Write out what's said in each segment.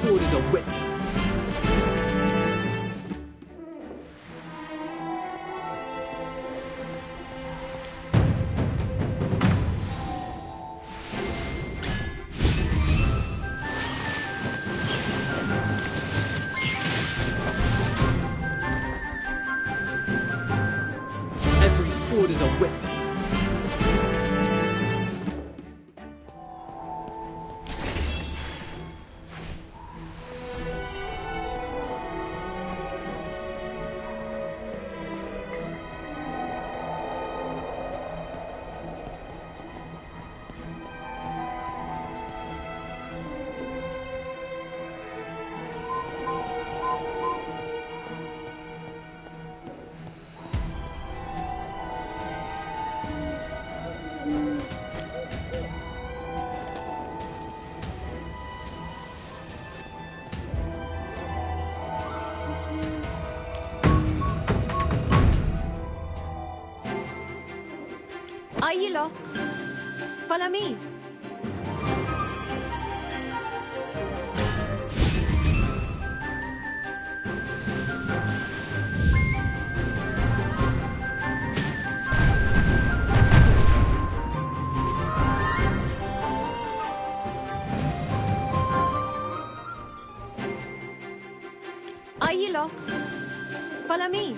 sword is a witness. Every sword is a witness. Are you lost? Follow me. Are you lost? Follow me.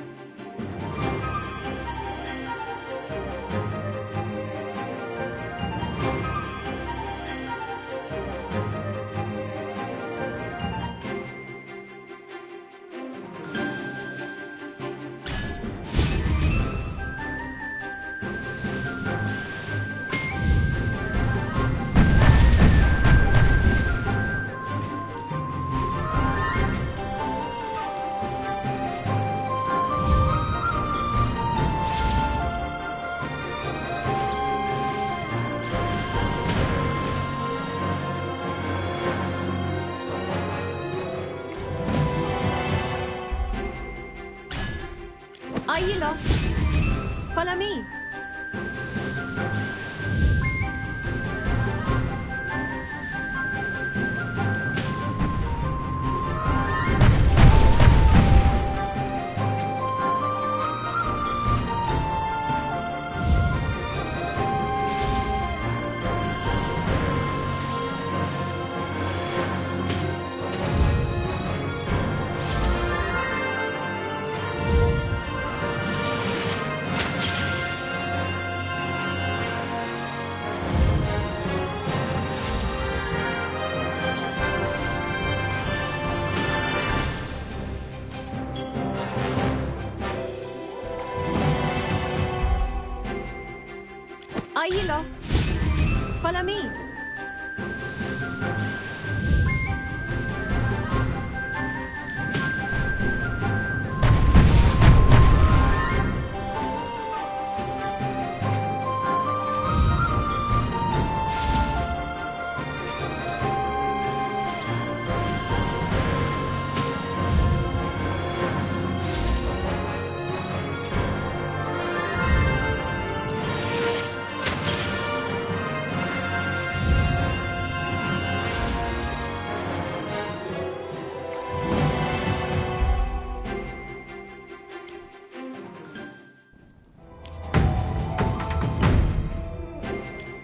Are you lost? Follow me. Are you lost? Follow me.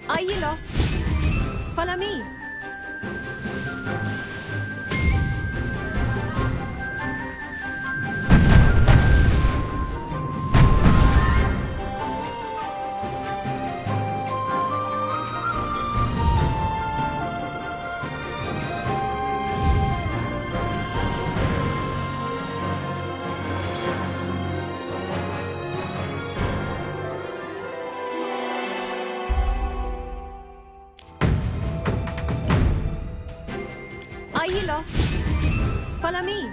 Are you lost? Follow me. Are you lost? Follow me.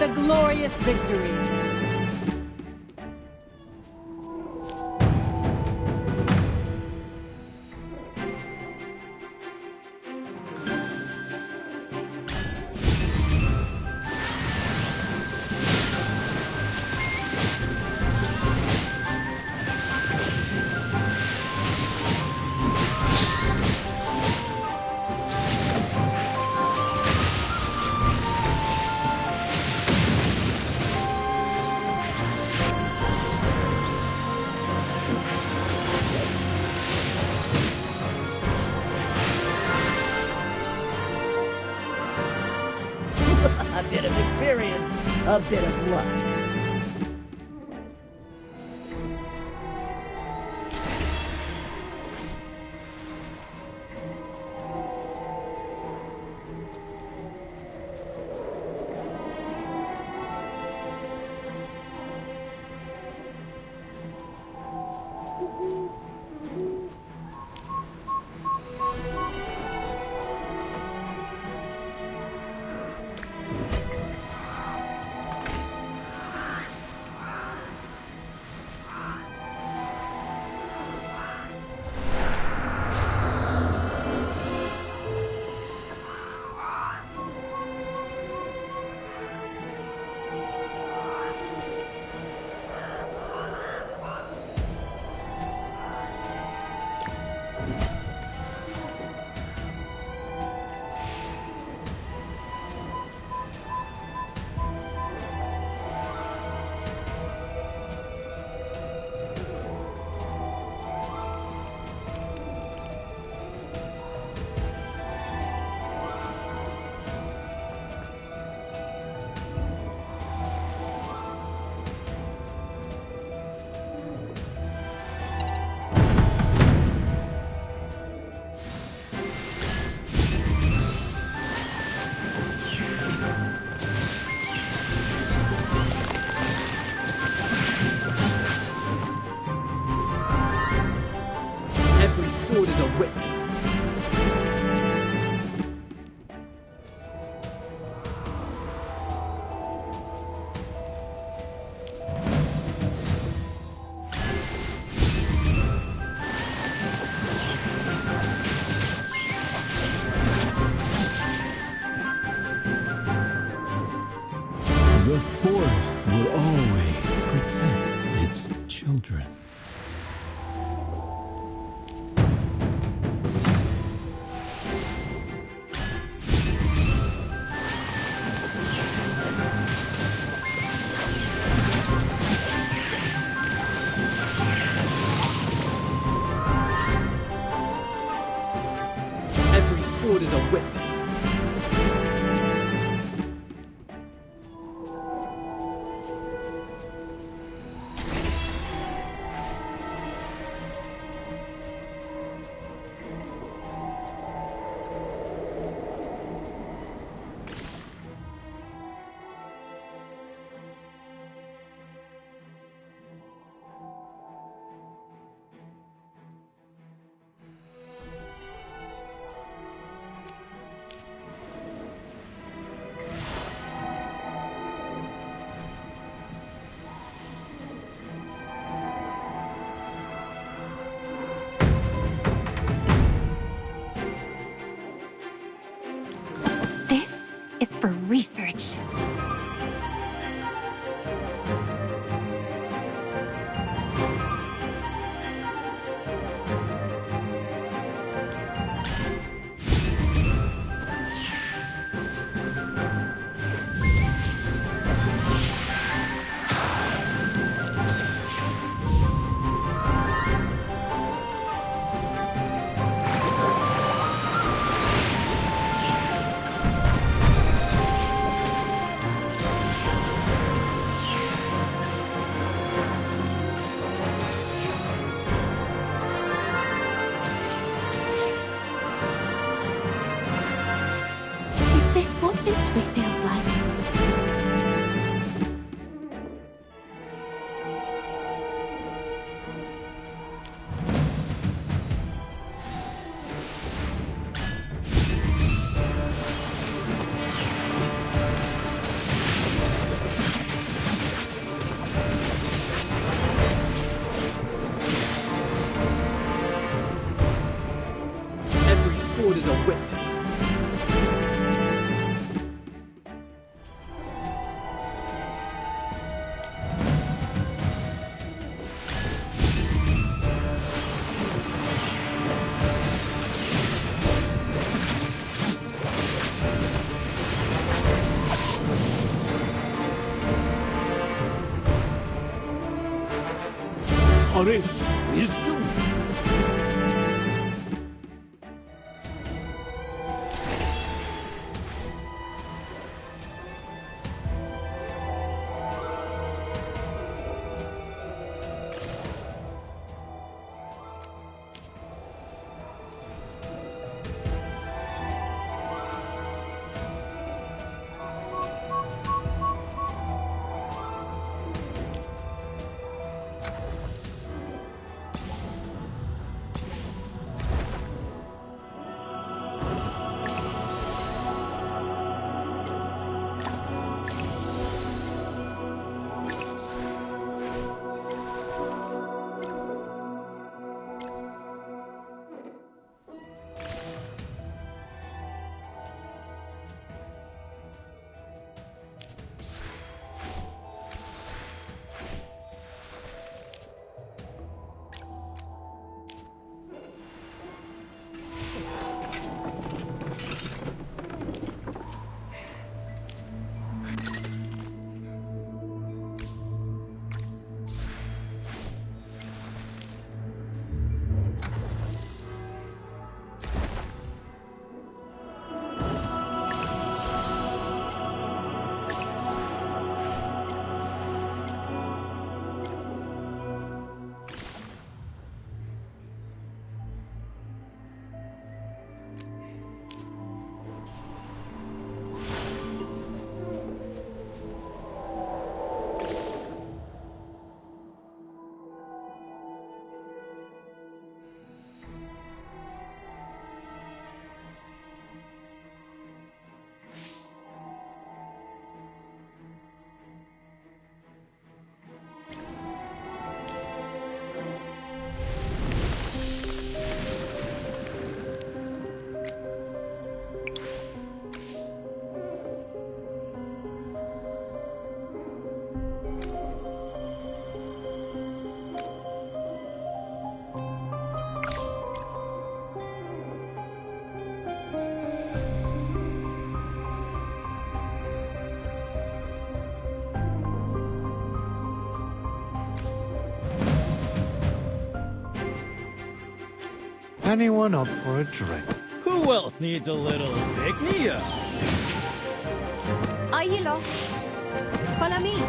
with a glorious victory. A bit of experience, a bit of luck. Every sword is a witness. The forest will always protect its children. Every sword is a witness. This is for research. Is this what victory feels like? Paris wisdom. Anyone up for a drink? Who else needs a little pick-me-up? Are you lost? Follow me.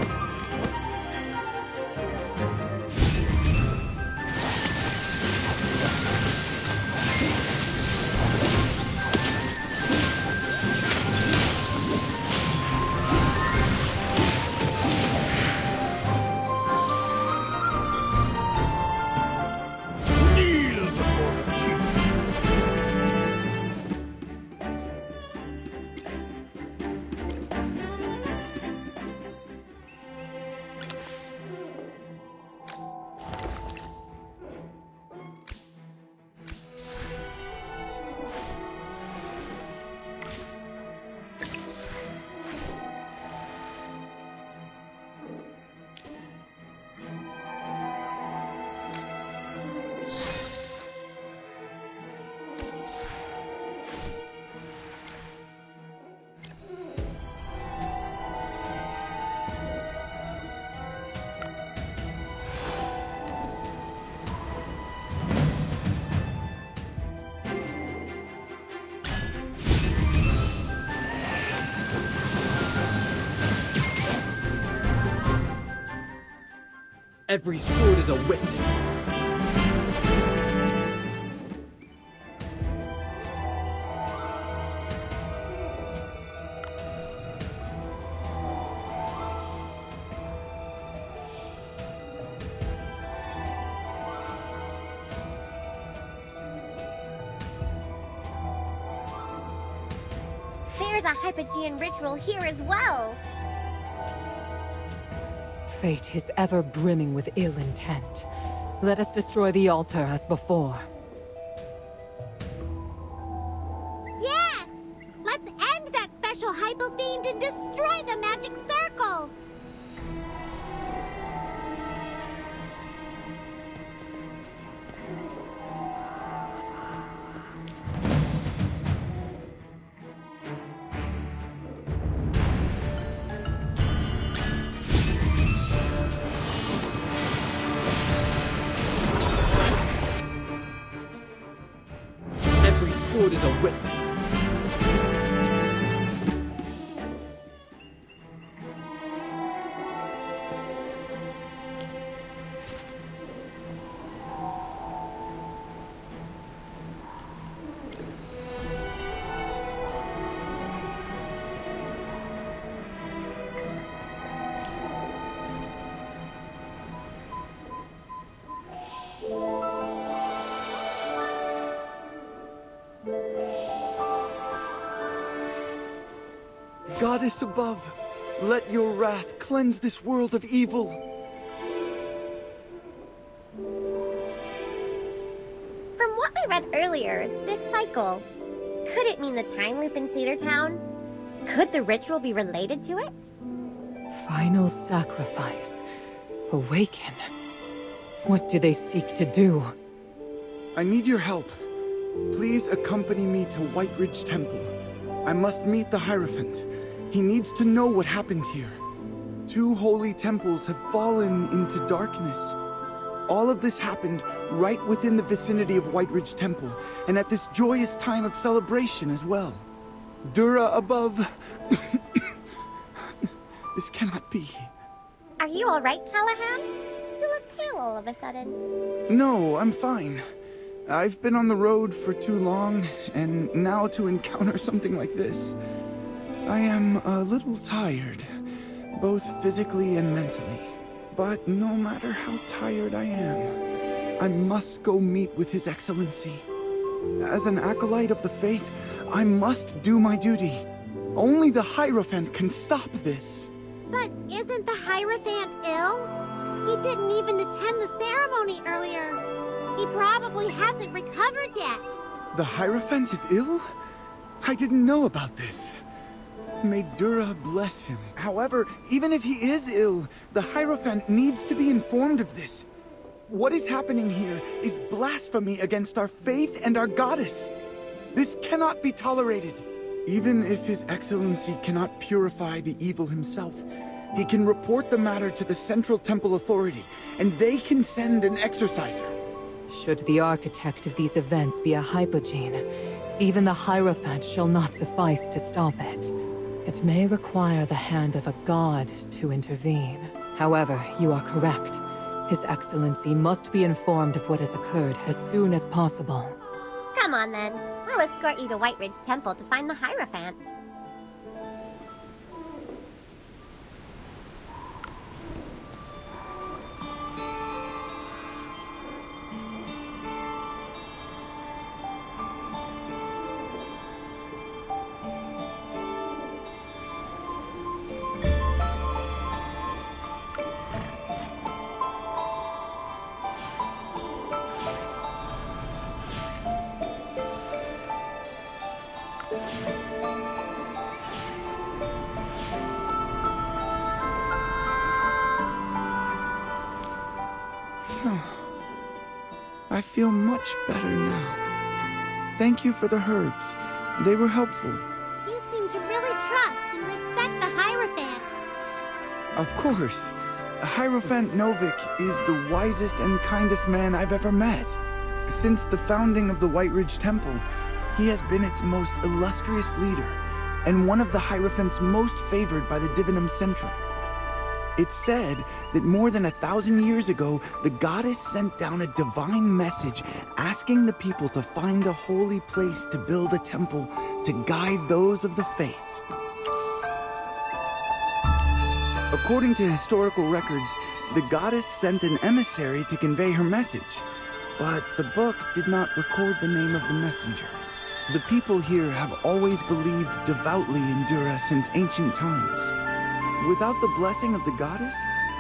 Kneel before the king. Every sword is a witness. There's a Hypogean ritual here as well. Fate is ever brimming with ill intent. Let us destroy the altar as before. Yes! Let's end that special Hypo Fiend and destroy the magic circle! is a witness. Goddess above, let your wrath cleanse this world of evil. From what we read earlier, this cycle, could it mean the time loop in Cedar Town? Could the ritual be related to it? Final sacrifice. Awaken. What do they seek to do? I need your help. Please accompany me to White Ridge Temple. I must meet the Hierophant. He needs to know what happened here. 2 holy temples have fallen into darkness. All of this happened right within the vicinity of White Ridge Temple, and at this joyous time of celebration as well. Dura above... This cannot be. Are you alright, Callahan? You look pale all of a sudden. No, I'm fine. I've been on the road for too long, and now to encounter something like this... I am a little tired, both physically and mentally. But no matter how tired I am, I must go meet with His Excellency. As an acolyte of the faith, I must do my duty. Only the Hierophant can stop this. But isn't the Hierophant ill? He didn't even attend the ceremony earlier. He probably hasn't recovered yet. The Hierophant is ill? I didn't know about this. May Dura bless him. However, even if he is ill, the Hierophant needs to be informed of this. What is happening here is blasphemy against our faith and our goddess. This cannot be tolerated. Even if His Excellency cannot purify the evil himself, he can report the matter to the Central Temple Authority, and they can send an exorciser. Should the architect of these events be a hypogene, even the Hierophant shall not suffice to stop it. It may require the hand of a god to intervene. However, you are correct. His Excellency must be informed of what has occurred as soon as possible. Come on then. We'll escort you to White Ridge Temple to find the Hierophant. I feel much better now. Thank you for the herbs. They were helpful. You seem to really trust and respect the Hierophant. Of course. Hierophant Novik is the wisest and kindest man I've ever met. Since the founding of the White Ridge Temple, he has been its most illustrious leader, and one of the Hierophant's most favored by the Divinum Centrum. It's said that more than 1,000 years ago, the goddess sent down a divine message asking the people to find a holy place to build a temple to guide those of the faith. According to historical records, the goddess sent an emissary to convey her message, but the book did not record the name of the messenger. The people here have always believed devoutly in Dura since ancient times. Without the blessing of the goddess,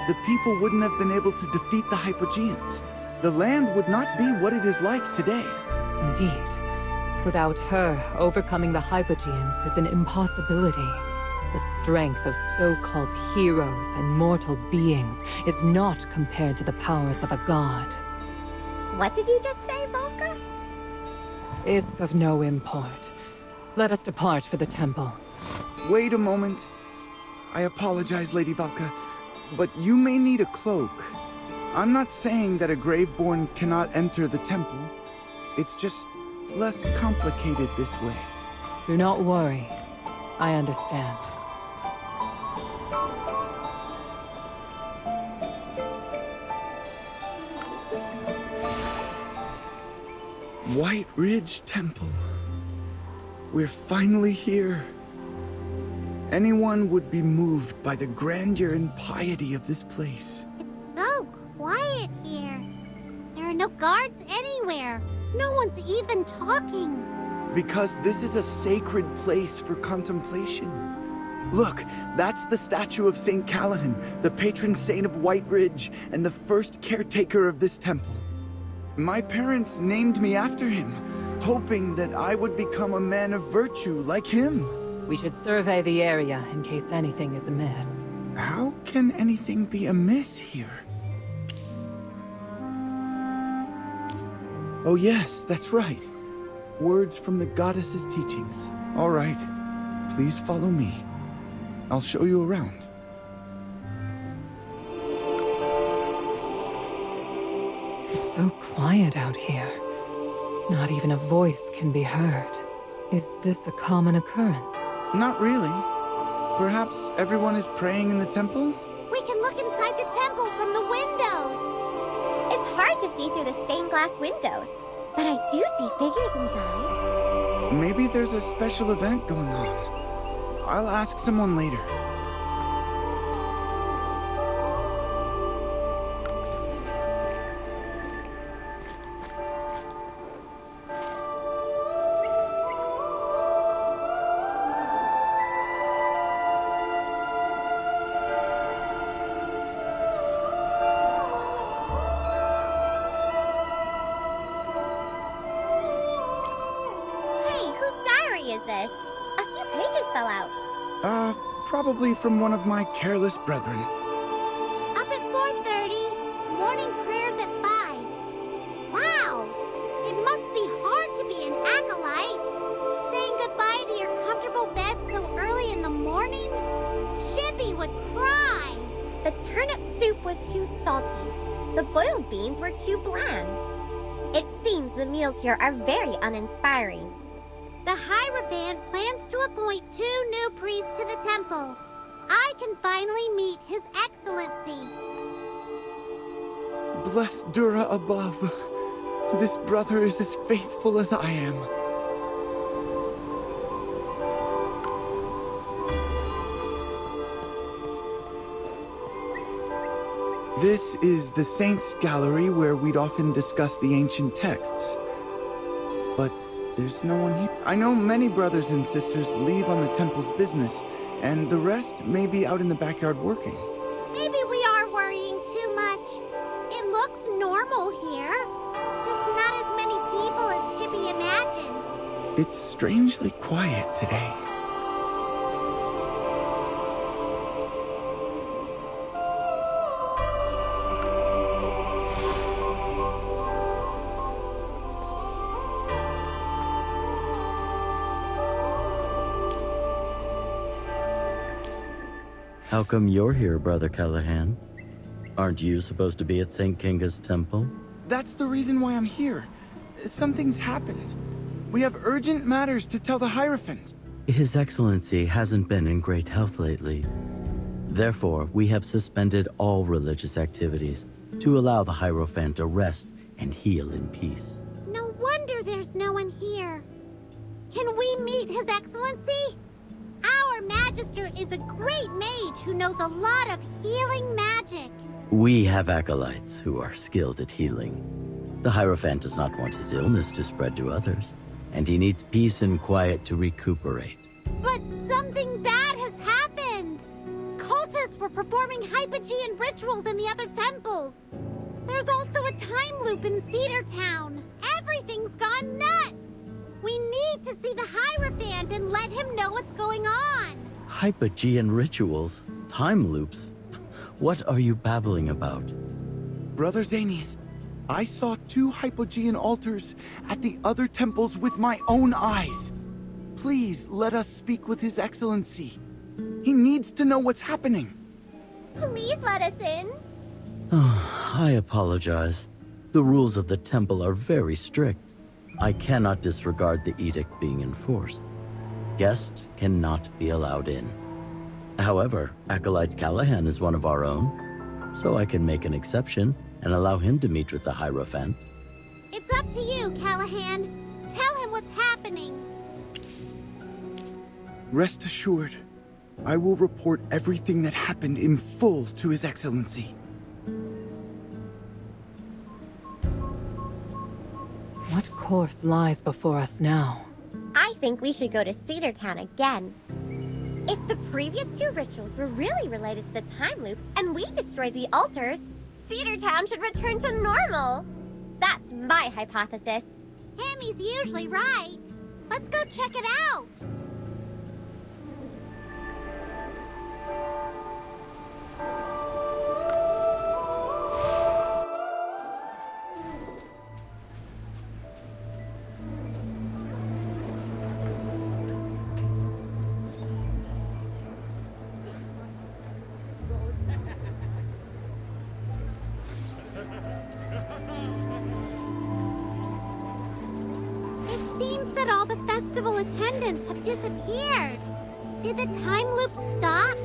the people wouldn't have been able to defeat the Hypogeans. The land would not be what it is like today. Indeed. Without her, overcoming the Hypogeans is an impossibility. The strength of so-called heroes and mortal beings is not compared to the powers of a god. What did you just say, Volker? It's of no import. Let us depart for the temple. Wait a moment. I apologize, Lady Valka, but you may need a cloak. I'm not saying that a Graveborn cannot enter the temple. It's just less complicated this way. Do not worry. I understand. White Ridge Temple. We're finally here. Anyone would be moved by the grandeur and piety of this place. It's so quiet here. There are no guards anywhere. No one's even talking. Because this is a sacred place for contemplation. Look, that's the statue of St. Callahan, the patron saint of White Ridge, and the first caretaker of this temple. My parents named me after him, hoping that I would become a man of virtue like him. We should survey the area in case anything is amiss. How can anything be amiss here? Oh yes, that's right. Words from the goddess's teachings. All right, please follow me. I'll show you around. It's so quiet out here. Not even a voice can be heard. Is this a common occurrence? Not really. Perhaps everyone is praying in the temple? We can look inside the temple from the windows. It's hard to see through the stained glass windows, but I do see figures inside. Maybe there's a special event going on. I'll ask someone later. Probably from one of my careless brethren. Up at 4:30, morning prayers at 5. Wow! It must be hard to be an acolyte. Saying goodbye to your comfortable bed so early in the morning? Shippy would cry. The turnip soup was too salty. The boiled beans were too bland. It seems the meals here are very uninspiring. The Hierophant plans to appoint 2 new priests to the temple. I can finally meet His Excellency. Bless Dura above. This brother is as faithful as I am. This is the Saints' Gallery where we'd often discuss the ancient texts. But there's no one here. I know many brothers and sisters leave on the temple's business, and the rest may be out in the backyard working. Maybe we are worrying too much. It looks normal here. Just not as many people as Chippy imagined. It's strangely quiet today. How come you're here, Brother Callahan? Aren't you supposed to be at St. Kinga's temple? That's the reason why I'm here. Something's happened. We have urgent matters to tell the Hierophant. His Excellency hasn't been in great health lately. Therefore, we have suspended all religious activities to allow the Hierophant to rest and heal in peace. No wonder there's no one here. Can we meet His Excellency? Our Magister is a great mage who knows a lot of healing magic. We have acolytes who are skilled at healing. The Hierophant does not want his illness to spread to others, and he needs peace and quiet to recuperate. But something bad has happened! Cultists were performing Hypogean rituals in the other temples. There's also a time loop in Cedar Town. Everything's gone nuts! We need to see the Hierophant and let him know what's going on. Hypogean rituals? Time loops? What are you babbling about? Brother Zanies, I saw 2 Hypogean altars at the other temples with my own eyes. Please let us speak with His Excellency. He needs to know what's happening. Please let us in. I apologize. The rules of the temple are very strict. I cannot disregard the edict being enforced. Guests cannot be allowed in. However, Acolyte Callahan is one of our own, so I can make an exception and allow him to meet with the Hierophant. It's up to you, Callahan. Tell him what's happening. Rest assured, I will report everything that happened in full to His Excellency. What course lies before us now? I think we should go to Cedar Town again. If the previous two rituals were really related to the time loop and we destroyed the altars, Cedar Town should return to normal. That's my hypothesis. Hammy's usually right. Let's go check it out. It seems that all the festival attendants have disappeared. Did the time loop stop?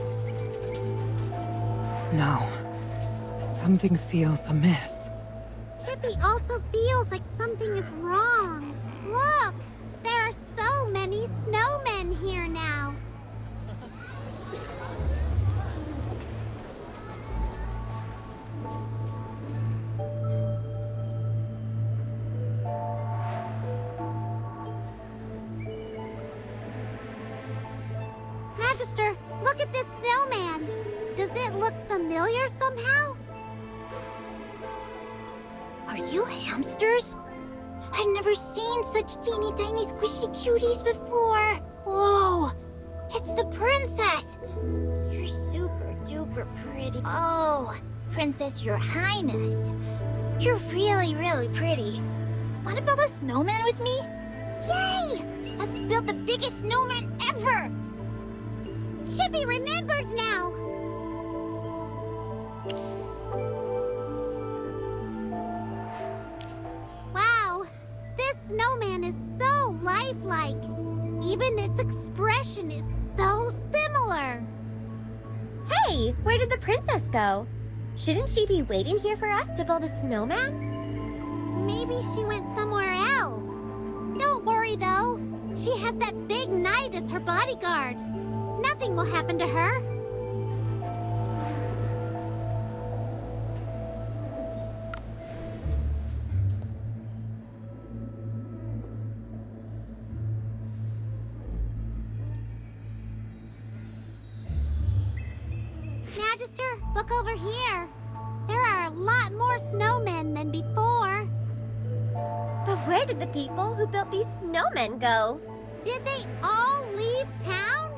No. Something feels amiss. Chippy also feels like something is wrong. Look! There are so many snowmen here now. Magister, look at this snowman. Does it look familiar somehow? Are you hamsters? I've never seen such teeny tiny squishy cuties before. Whoa, it's the princess. You're super duper pretty. Oh, Princess Your Highness. You're really, really pretty. Want to build a snowman with me? Yay! Let's build the biggest snowman ever! Chippy remembers now. Wow, this snowman is so lifelike. Even its expression is so similar. Hey, where did the princess go? Shouldn't she be waiting here for us to build a snowman? Maybe she went somewhere else. Don't worry though. She has that big knight as her bodyguard. Nothing will happen to her. Magister, look over here. There are a lot more snowmen than before. But where did the people who built these snowmen go? Did they all leave town?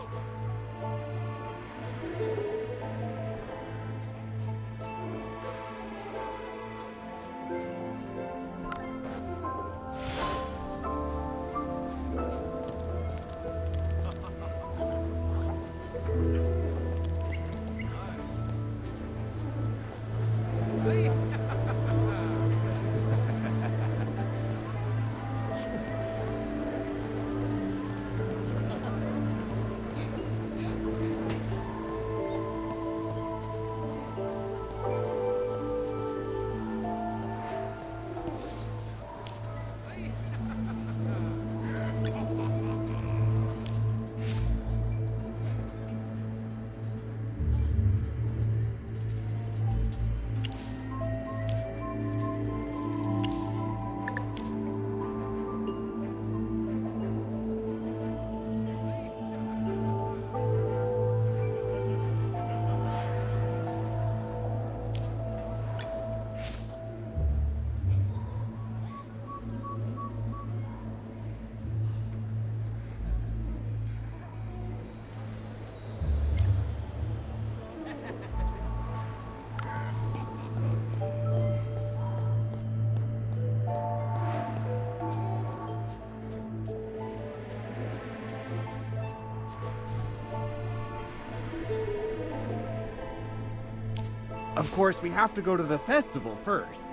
Of course, we have to go to the festival first.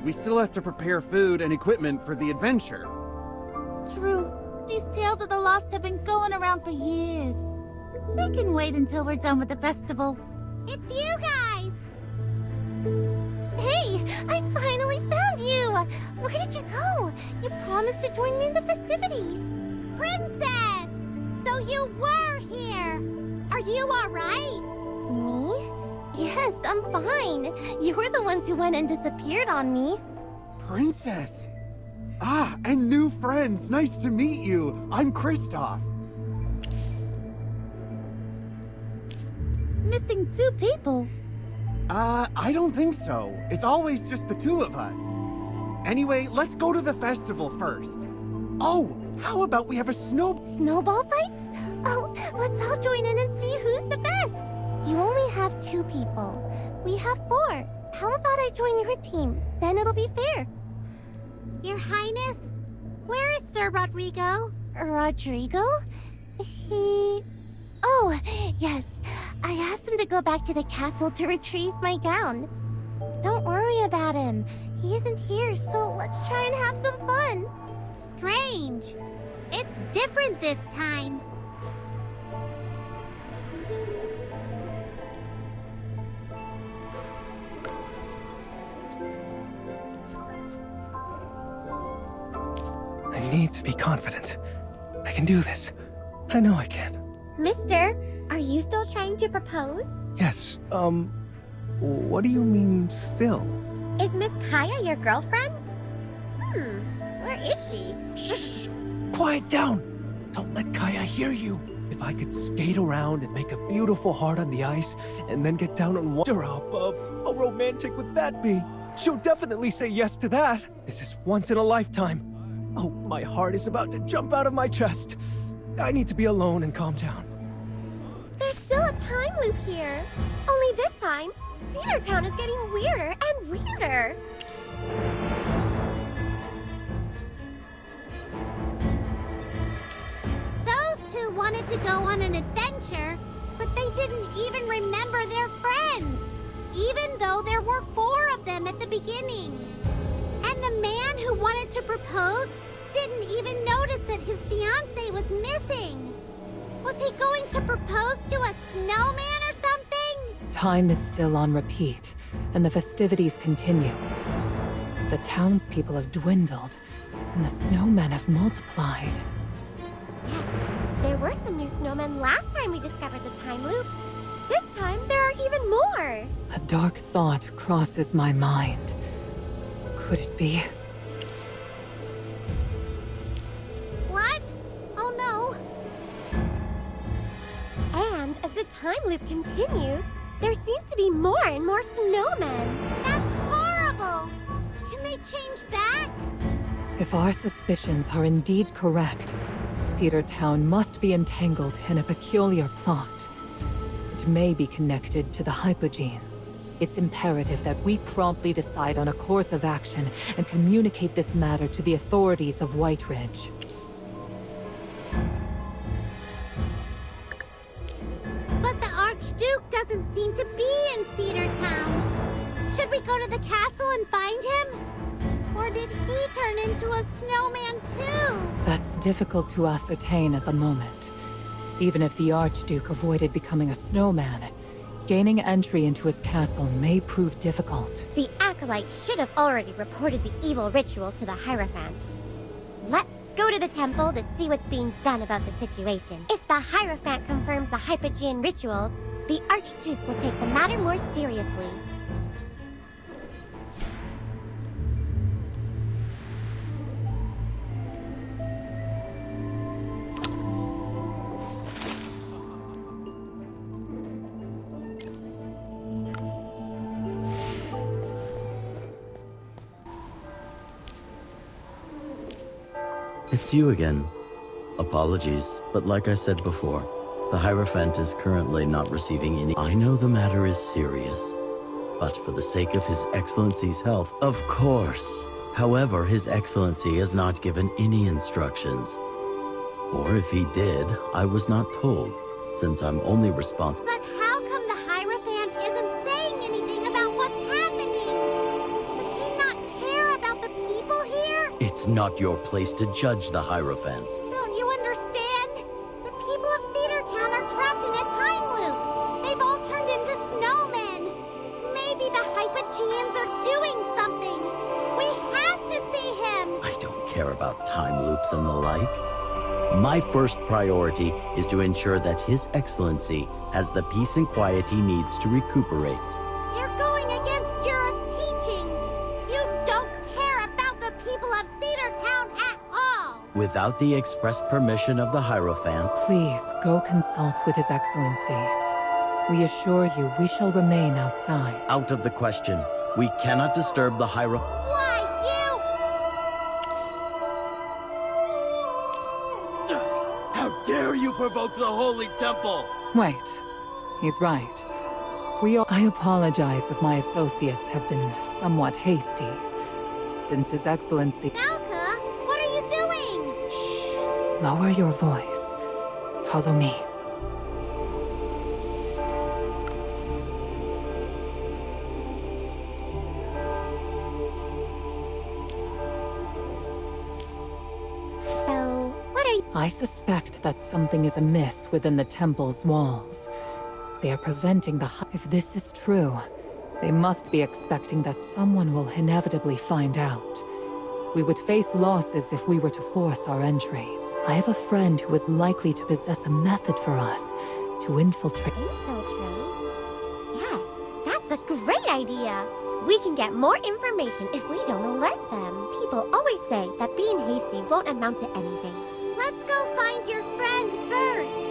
We still have to prepare food and equipment for the adventure. Rituals of the Lost have been going around for years. They can wait until we're done with the festival. It's you guys! Hey, I finally found you! Where did you go? You promised to join me in the festivities. Princess! So you were here! Are you alright? Me? Yes, I'm fine. You were the ones who went and disappeared on me. Princess! Ah, and new friends. Nice to meet you. I'm Kristoff. Missing 2 people. I don't think so. It's always just the 2 of us. Anyway, let's go to the festival first. Oh, how about we have a Snowball fight? Oh, let's all join in and see who's the best. You only have 2 people. We have 4. How about I join your team? Then it'll be fair. Your Highness? Where is Sir Rodrigo? Rodrigo? He... Oh, yes. I asked him to go back to the castle to retrieve my gown. Don't worry about him. He isn't here, so let's try and have some fun. Strange. It's different this time. I need to be confident. I can do this. I know I can. Mister, are you still trying to propose? Yes, what do you mean, still? Is Miss Kaya your girlfriend? Where is she? Shh! Quiet down! Don't let Kaya hear you. If I could skate around and make a beautiful heart on the ice, and then get down on water above, how romantic would that be? She'll definitely say yes to that. This is once in a lifetime. Oh, my heart is about to jump out of my chest. I need to be alone and calm down. There's still a time loop here. Only this time, Cedar Town is getting weirder and weirder. Those 2 wanted to go on an adventure, but they didn't even remember their friends, even though there were 4 of them at the beginning. And the man who wanted to propose didn't even notice that his fiancée was missing. Was he going to propose to a snowman or something? Time is still on repeat, and the festivities continue. The townspeople have dwindled, and the snowmen have multiplied. Yes, there were some new snowmen last time we discovered the time loop. This time, there are even more. A dark thought crosses my mind. Could it be? What? Oh no. And as the time loop continues, there seems to be more and more snowmen. That's horrible! Can they change back? If our suspicions are indeed correct, Cedar Town must be entangled in a peculiar plot. It may be connected to the hypogenes. It's imperative that we promptly decide on a course of action and communicate this matter to the authorities of White Ridge. But the Archduke doesn't seem to be in Cedar Town. Should we go to the castle and find him? Or did he turn into a snowman too? That's difficult to ascertain at the moment. Even if the Archduke avoided becoming a snowman, gaining entry into his castle may prove difficult. The Acolyte should have already reported the evil rituals to the Hierophant. Let's go to the temple to see what's being done about the situation. If the Hierophant confirms the Hypogean rituals, the Archduke will take the matter more seriously. It's you again. Apologies, but like I said before, the Hierophant is currently not receiving any— I know the matter is serious, but for the sake of His Excellency's health, of course. However, His Excellency has not given any instructions. Or if he did, I was not told, since I'm only responsible— But how come the Hierophant isn't saying anything about what's happening? Does he not care about the people here? It's not your place to judge the Hierophant. Don't you understand? about time loops and the like. My first priority is to ensure that His Excellency has the peace and quiet he needs to recuperate. You're going against Jura's teachings. You don't care about the people of Cedar Town at all. Without the express permission of the Hierophant, Please, go consult with His Excellency. We assure you we shall remain outside. out of the question. We cannot disturb the Hierophant. Why, How dare you provoke the Holy Temple! Wait. He's right. I apologize if my associates have been somewhat hasty. Since His Excellency... Alka, what are you doing? Shh. Lower your voice. Follow me. So, what are you... I suspect that something is amiss within the temple's walls. They are preventing the If this is true, they must be expecting that someone will inevitably find out. We would face losses if we were to force our entry. I have a friend who is likely to possess a method for us to infiltrate. Infiltrate? Yes, that's a great idea. We can get more information if we don't alert them. People always say that being hasty won't amount to anything. Let's go find your friend first.